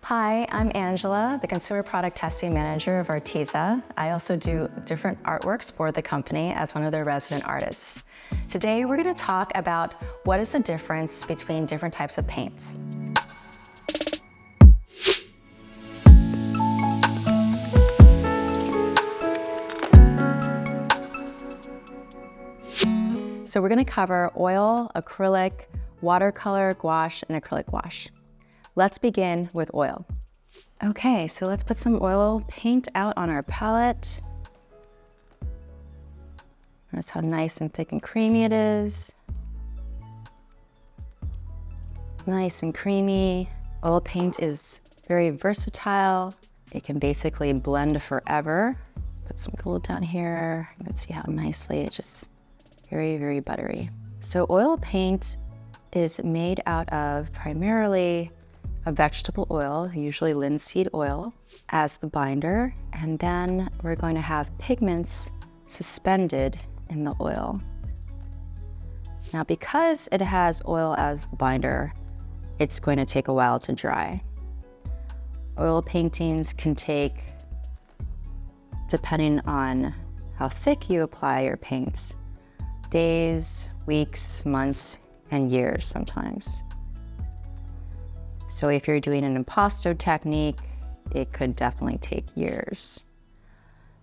Hi, I'm Angela, the Consumer Product Testing Manager of Arteza. I also do different artworks for the company as one of their resident artists. Today, we're going to talk about what is the difference between different types of paints. So we're going to cover oil, acrylic, watercolor, gouache, and acrylic wash. Let's begin with oil. Okay, so let's put some oil paint out on our palette. Notice how nice and thick and creamy it is. Nice and creamy. Oil paint is very versatile. It can basically blend forever. Let's put some gold down here. You can see how nicely it's just very, very buttery. So oil paint is made out of primarily a vegetable oil, usually linseed oil, as the binder, and then we're going to have pigments suspended in the oil. Now, because it has oil as the binder, it's going to take a while to dry. Oil paintings can take, depending on how thick you apply your paints, days, weeks, months, and years sometimes. So if you're doing an impasto technique, it could definitely take years.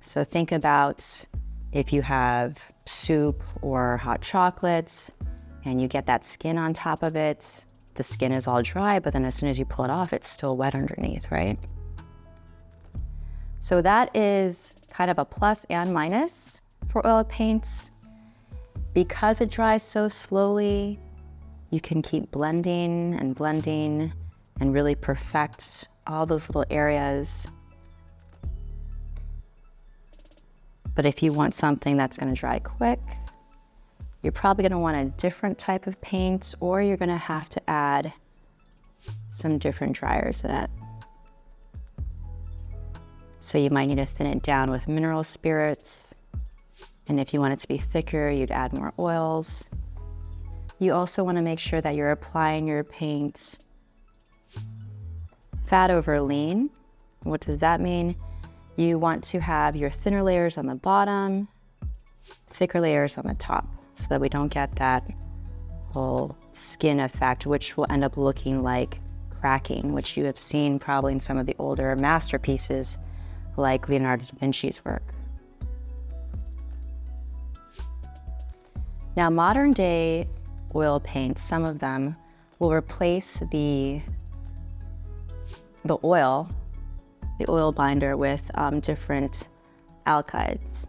So think about if you have soup or hot chocolates and you get that skin on top of it, the skin is all dry, but then as soon as you pull it off, it's still wet underneath, right? So that is kind of a plus and minus for oil paints. Because it dries so slowly, you can keep blending and really perfect all those little areas. But if you want something that's going to dry quick, you're probably going to want a different type of paint, or you're going to have to add some different dryers in it. So you might need to thin it down with mineral spirits. And if you want it to be thicker, you'd add more oils. You also want to make sure that you're applying your paints fat over lean. What does that mean? You want to have your thinner layers on the bottom, thicker layers on the top, so that we don't get that whole skin effect, which will end up looking like cracking, which you have seen probably in some of the older masterpieces like Leonardo da Vinci's work. Now, modern day oil paints, some of them will replace the oil binder with different alkyds,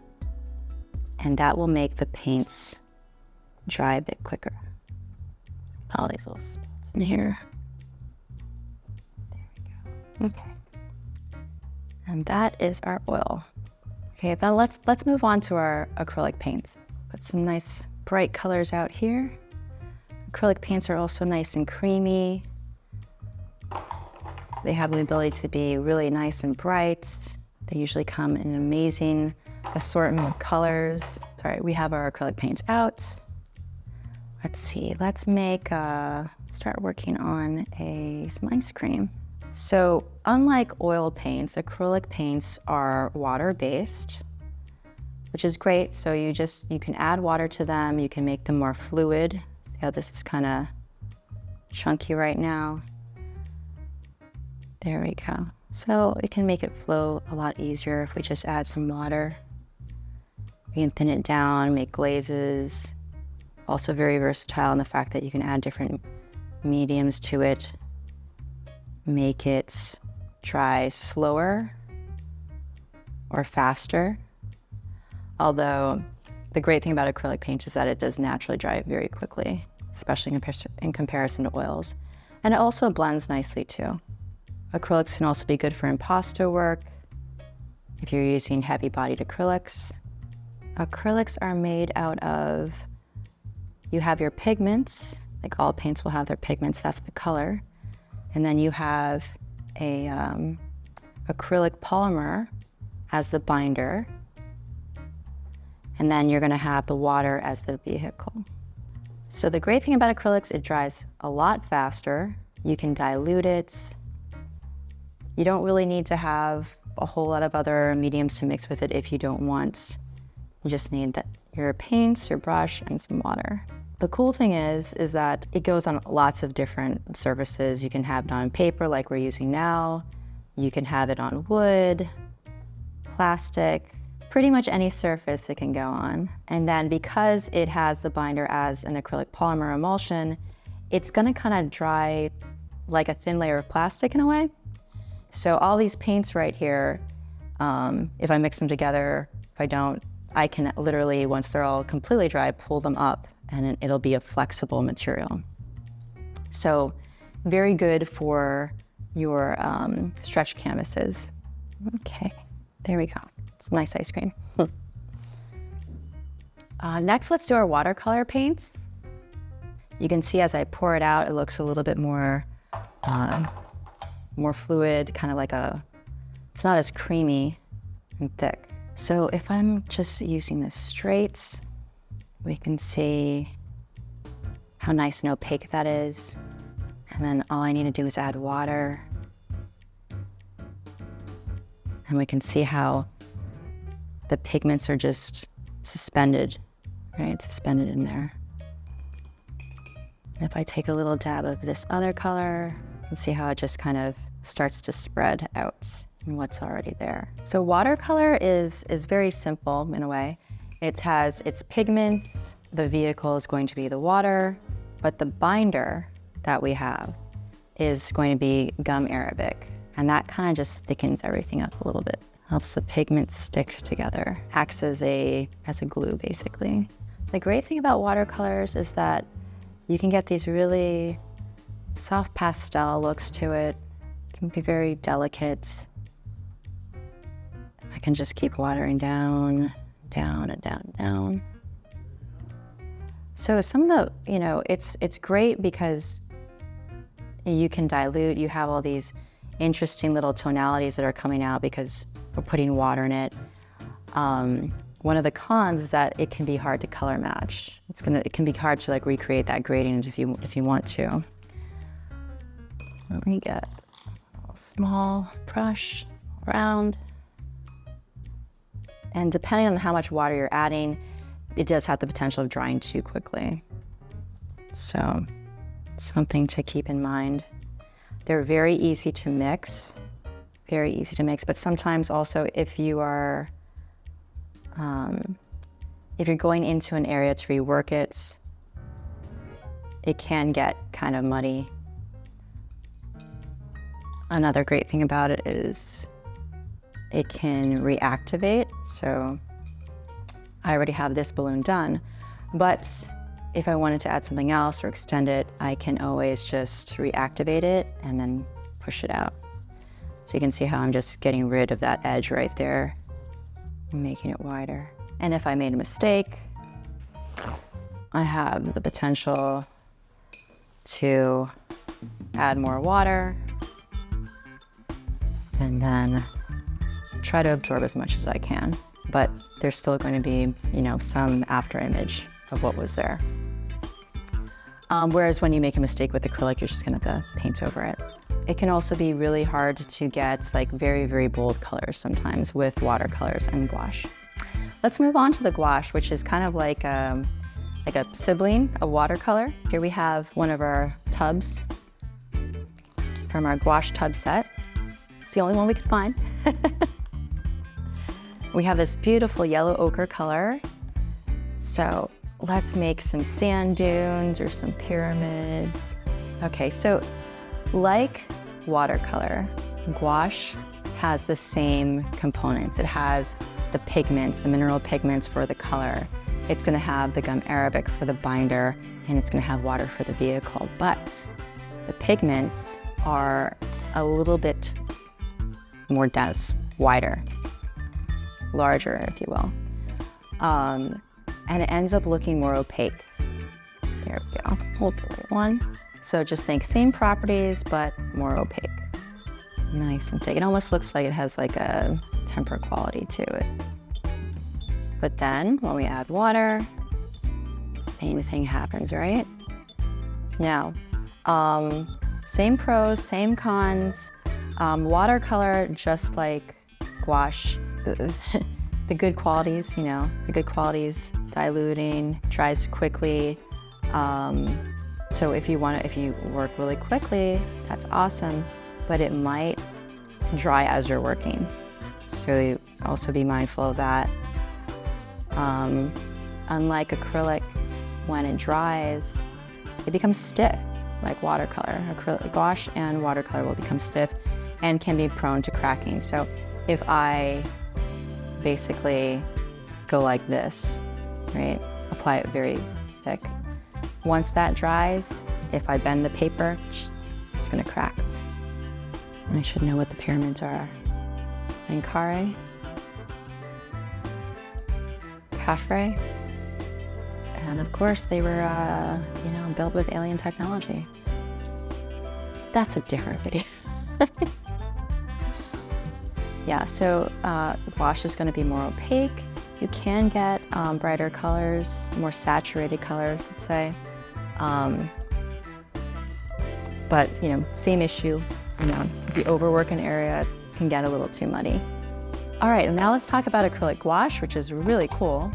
and that will make the paints dry a bit quicker. All these little spots in here. There we go. Okay, and that is our oil. Okay, then let's move on to our acrylic paints. Put some nice bright colors out here. Acrylic paints are also nice and creamy. They have the ability to be really nice and bright. They usually come in an amazing assortment of colors. Sorry, we have our acrylic paints out. Let's see, let's start working on some ice cream. So unlike oil paints, acrylic paints are water-based, which is great. So you can add water to them. You can make them more fluid. See how this is kind of chunky right now? There we go. So it can make it flow a lot easier if we just add some water. We can thin it down, make glazes. Also very versatile in the fact that you can add different mediums to it, make it dry slower or faster. Although the great thing about acrylic paint is that it does naturally dry very quickly, especially in comparison to oils. And it also blends nicely too. Acrylics can also be good for impasto work if you're using heavy-bodied acrylics. Acrylics are made out of, you have your pigments, like all paints will have their pigments, that's the color. And then you have a acrylic polymer as the binder. And then you're gonna have the water as the vehicle. So the great thing about acrylics, it dries a lot faster. You can dilute it. You don't really need to have a whole lot of other mediums to mix with it if you don't want. You just need your paints, your brush, and some water. The cool thing is that it goes on lots of different surfaces. You can have it on paper like we're using now. You can have it on wood, plastic, pretty much any surface it can go on. And then because it has the binder as an acrylic polymer emulsion, it's gonna kind of dry like a thin layer of plastic in a way. So all these paints right here, if I mix them together, if I don't, I can literally, once they're all completely dry, pull them up and it'll be a flexible material. So very good for your stretch canvases. Okay, there we go. Some nice ice cream. Next, let's do our watercolor paints. You can see as I pour it out, it looks a little bit more fluid, kind of like it's not as creamy and thick. So if I'm just using this straight, we can see how nice and opaque that is. And then all I need to do is add water. And we can see how the pigments are just suspended, right? Suspended in there. And if I take a little dab of this other color, you can see how it just kind of starts to spread out in what's already there. So watercolor is very simple in a way. It has its pigments, the vehicle is going to be the water, but the binder that we have is going to be gum arabic. And that kind of just thickens everything up a little bit. Helps the pigments stick together, acts as a glue basically. The great thing about watercolors is that you can get these really soft pastel looks to it. It can be very delicate. I can just keep watering down, down, and down, and down. So some of the, it's great because you can dilute, you have all these interesting little tonalities that are coming out because we're putting water in it. One of the cons is that it can be hard to color match. It can be hard to like recreate that gradient if you want to. Let me get a small brush, round. And depending on how much water you're adding, it does have the potential of drying too quickly. So something to keep in mind. They're very easy to mix, but sometimes also if you're going into an area to rework it, it can get kind of muddy. Another great thing about it is it can reactivate. So I already have this balloon done, but if I wanted to add something else or extend it, I can always just reactivate it and then push it out. So you can see how I'm just getting rid of that edge right there and making it wider. And if I made a mistake, I have the potential to add more water and then try to absorb as much as I can. But there's still going to be, some after image of what was there. Whereas when you make a mistake with acrylic, you're just going to have to paint over it. It can also be really hard to get like very, very bold colors sometimes with watercolors and gouache. Let's move on to the gouache, which is kind of like a sibling of watercolor. Here we have one of our tubs from our gouache tub set. It's the only one we could find. We have this beautiful yellow ochre color. So let's make some sand dunes or some pyramids. Okay, so like watercolor, gouache has the same components. It has the pigments, the mineral pigments for the color. It's gonna have the gum arabic for the binder, and it's gonna have water for the vehicle. But the pigments are a little bit more dense, wider, larger, if you will. And it ends up looking more opaque. There we go, hold the right one. So just think same properties, but more opaque. Nice and thick. It almost looks like it has like a temper quality to it. But then when we add water, same thing happens, right? Now, same pros, same cons. Watercolor, just like gouache, the good qualities, diluting, dries quickly. So if you work really quickly, that's awesome, but it might dry as you're working. So you also be mindful of that. Unlike acrylic, when it dries, it becomes stiff, like watercolor. Gouache and watercolor will become stiff and can be prone to cracking. So if I basically go like this, right, apply it very thick, once that dries, if I bend the paper, it's gonna crack. And I should know what the pyramids are. Ankara, Khafre, and of course they were, built with alien technology. That's a different video. Yeah, so gouache is going to be more opaque. You can get brighter colors, more saturated colors, let's say. But same issue. If you overwork an area, it can get a little too muddy. All right, and now let's talk about acrylic gouache, which is really cool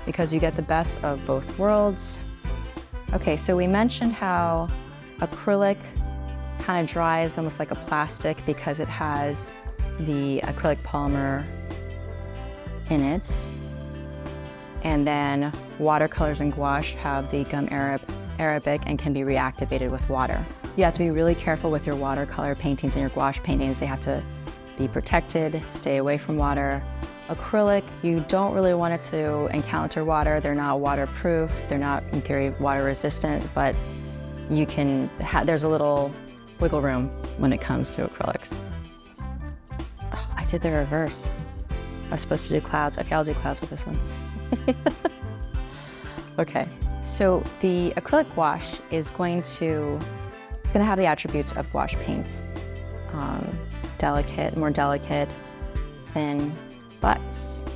because you get the best of both worlds. Okay, so we mentioned how acrylic kind of dries almost like a plastic because it has the acrylic polymer in it. And then watercolors and gouache have the gum arabic and can be reactivated with water. You have to be really careful with your watercolor paintings and your gouache paintings. They have to be protected, stay away from water. Acrylic, you don't really want it to encounter water. They're not waterproof. They're not, in theory, water resistant, but you can, there's a little wiggle room when it comes to acrylics. Oh, I did the reverse. I was supposed to do clouds. Okay, I'll do clouds with this one. Okay, so the acrylic gouache is going to have the attributes of gouache paints. More delicate, thin, but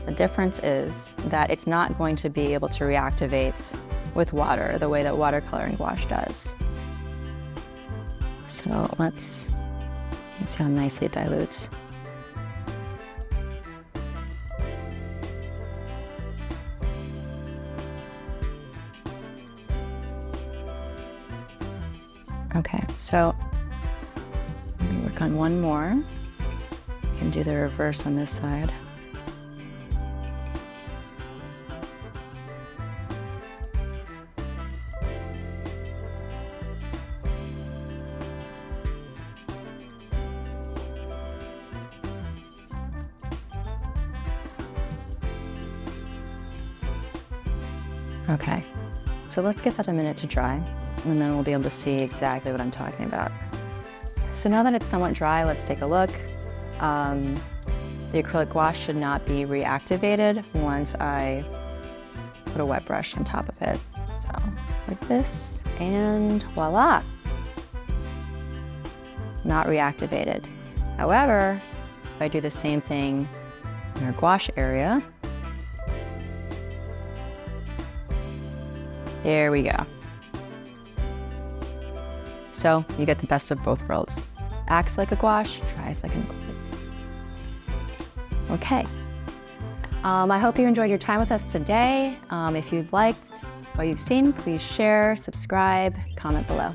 the difference is that it's not going to be able to reactivate with water the way that watercolor and gouache does. So let's see how nicely it dilutes. Okay, so let me work on one more. I can do the reverse on this side. Okay, so let's give that a minute to dry, and then we'll be able to see exactly what I'm talking about. So now that it's somewhat dry, let's take a look. The acrylic gouache should not be reactivated once I put a wet brush on top of it. So it's like this, and voila, not reactivated. However, if I do the same thing in our gouache area, there we go. So you get the best of both worlds. Acts like a gouache, dries like an acrylic. Okay. I hope you enjoyed your time with us today. If you've liked what you've seen, please share, subscribe, comment below.